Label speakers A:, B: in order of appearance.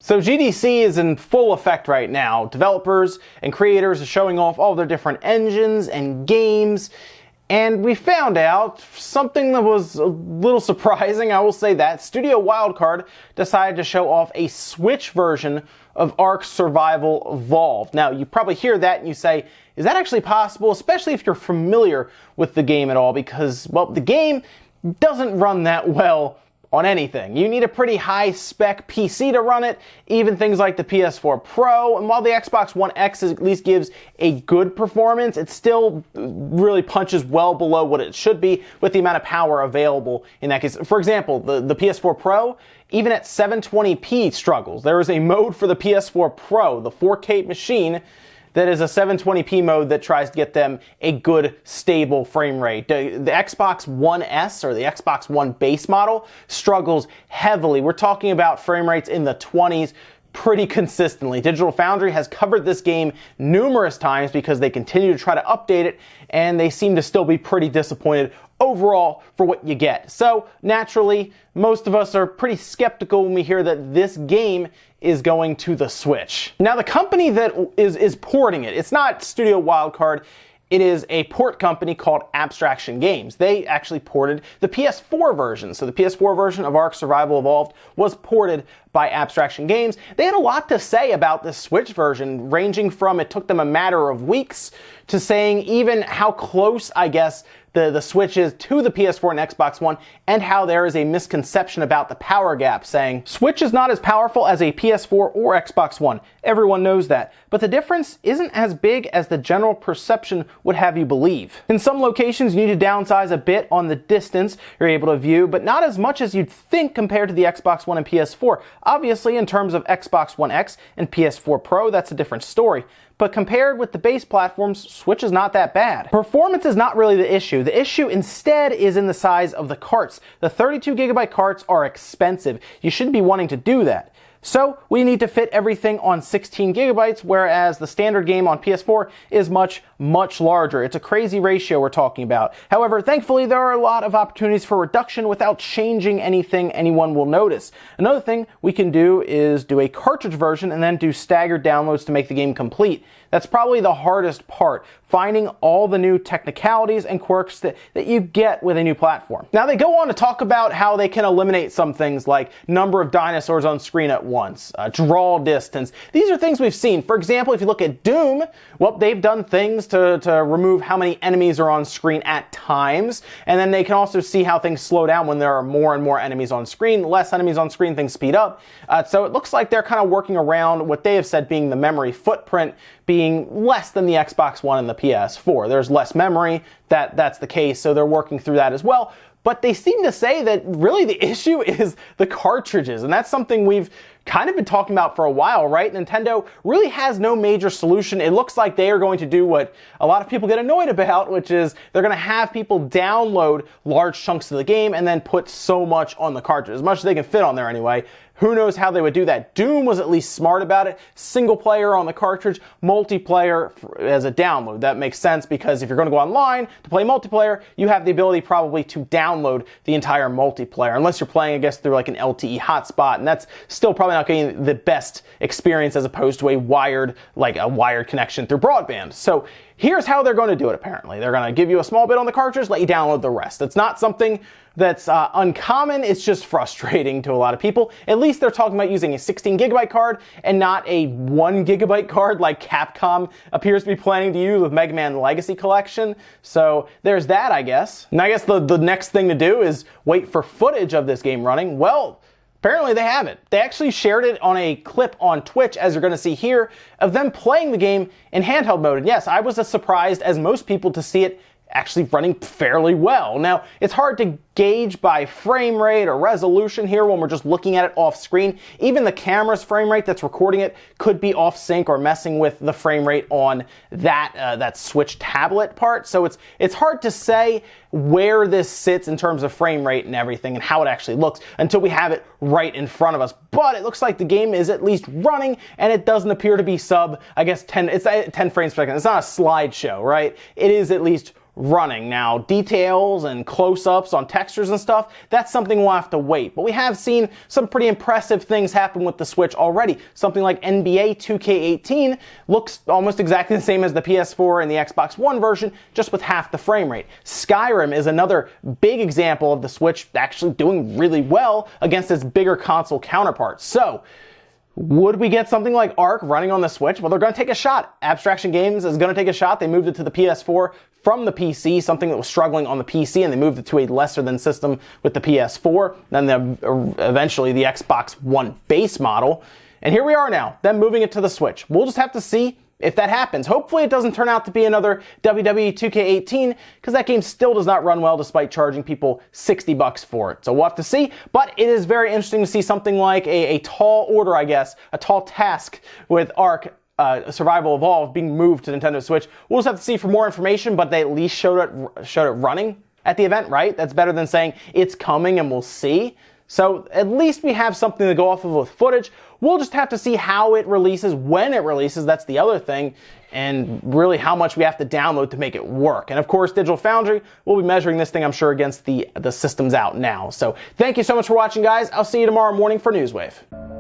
A: So GDC is in full effect right now. Developers and creators are showing off all their different engines and games. And we found out something that was a little surprising, I will say that. Studio Wildcard decided to show off a Switch version of ARK Survival Evolved. Now, you probably hear that and you say, is that actually possible? Especially if you're familiar with the game at all, because, well, the game doesn't run that well on anything. You need a pretty high-spec PC to run it, even things like the PS4 Pro, and while the Xbox One X at least gives a good performance, it still really punches well below what it should be with the amount of power available in that case. For example, the PS4 Pro, even at 720p struggles. There is a mode for the PS4 Pro, the 4K machine, that is a 720p mode that tries to get them a good, stable frame rate. The Xbox One S, or the Xbox One base model, struggles heavily. We're talking about frame rates in the 20s pretty consistently. Digital Foundry has covered this game numerous times because they continue to try to update it, and they seem to still be pretty disappointed overall for what you get. So, naturally, most of us are pretty skeptical when we hear that this game is going to the Switch. Now, the company that is porting it, it's not Studio Wildcard, it is a port company called Abstraction Games. They actually ported the PS4 version. So the PS4 version of ARK Survival Evolved was ported by Abstraction Games. They had a lot to say about this Switch version, ranging from it took them a matter of weeks to saying even how close, I guess, the Switch is to the PS4 and Xbox One, and how there is a misconception about the power gap, saying, Switch is not as powerful as a PS4 or Xbox One. Everyone knows that. But the difference isn't as big as the general perception would have you believe. In some locations, you need to downsize a bit on the distance you're able to view, but not as much as you'd think compared to the Xbox One and PS4. Obviously, in terms of Xbox One X and PS4 Pro, that's a different story. But compared with the base platforms, Switch is not that bad. Performance is not really the issue. The issue instead is in the size of the carts. The 32GB carts are expensive. You shouldn't be wanting to do that. So we need to fit everything on 16GB, whereas the standard game on PS4 is much, much larger. It's a crazy ratio we're talking about. However, thankfully, there are a lot of opportunities for reduction without changing anything anyone will notice. Another thing we can do is do a cartridge version and then do staggered downloads to make the game complete. That's probably the hardest part, finding all the new technicalities and quirks that you get with a new platform. Now, they go on to talk about how they can eliminate some things like number of dinosaurs on screen at once, draw distance. These are things we've seen. For example, if you look at Doom, well, they've done things to remove how many enemies are on screen at times, and then they can also see how things slow down when there are more and more enemies on screen. Less enemies on screen, things speed up. So it looks like they're kind of working around what they have said being the memory footprint being less than the Xbox One and the PS4. There's less memory, that's the case, so they're working through that as well. But they seem to say that really the issue is the cartridges, and that's something we've kind of been talking about for a while, right? Nintendo really has no major solution. It looks like they are going to do what a lot of people get annoyed about, which is they're going to have people download large chunks of the game and then put so much on the cartridge, as much as they can fit on there anyway. Who knows how they would do that? Doom was at least smart about it. Single player on the cartridge, multiplayer as a download. That makes sense because if you're going to go online to play multiplayer, you have the ability probably to download the entire multiplayer, unless you're playing, I guess, through like an LTE hotspot, and that's still probably not getting the best experience as opposed to a wired connection through broadband. So here's how they're going to do it, apparently. They're going to give you a small bit on the cartridge, let you download the rest. It's not something that's uncommon, it's just frustrating to a lot of people. At least they're talking about using a 16GB card and not a 1GB card like Capcom appears to be planning to use with Mega Man Legacy Collection. So there's that, I guess. And I guess the next thing to do is wait for footage of this game running. Well, apparently they have it. They actually shared it on a clip on Twitch, as you're going to see here, of them playing the game in handheld mode. And yes, I was as surprised as most people to see it actually running fairly well. Now, it's hard to gauge by frame rate or resolution here when we're just looking at it off screen. Even the camera's frame rate that's recording it could be off sync or messing with the frame rate on that Switch tablet part. So it's hard to say where this sits in terms of frame rate and everything and how it actually looks until we have it right in front of us. But it looks like the game is at least running, and it doesn't appear to be I guess 10 frames per second. It's not a slideshow, right? It is at least running. Now, details and close-ups on textures and stuff, that's something we'll have to wait. But we have seen some pretty impressive things happen with the Switch already. Something like NBA 2K18 looks almost exactly the same as the PS4 and the Xbox One version, just with half the frame rate. Skyrim is another big example of the Switch actually doing really well against its bigger console counterparts. So, would we get something like ARK running on the Switch? Well, they're going to take a shot. Abstraction Games is going to take a shot. They moved it to the PS4 from the PC, something that was struggling on the PC, and they moved it to a lesser than system with the PS4, then eventually the Xbox One base model. And here we are now, them moving it to the Switch. We'll just have to see if that happens. Hopefully it doesn't turn out to be another WWE 2K18, because that game still does not run well despite charging people $60 for it. So we'll have to see, but it is very interesting to see something like a tall order, I guess, a tall task with ARK Survival Evolved being moved to Nintendo Switch. We'll just have to see for more information, but they at least showed it running at the event, right? That's better than saying it's coming and we'll see. So at least we have something to go off of with footage. We'll just have to see how it releases, when it releases, that's the other thing, and really how much we have to download to make it work. And of course, Digital Foundry will be measuring this thing, I'm sure, against the systems out now. So thank you so much for watching, guys. I'll see you tomorrow morning for Newswave.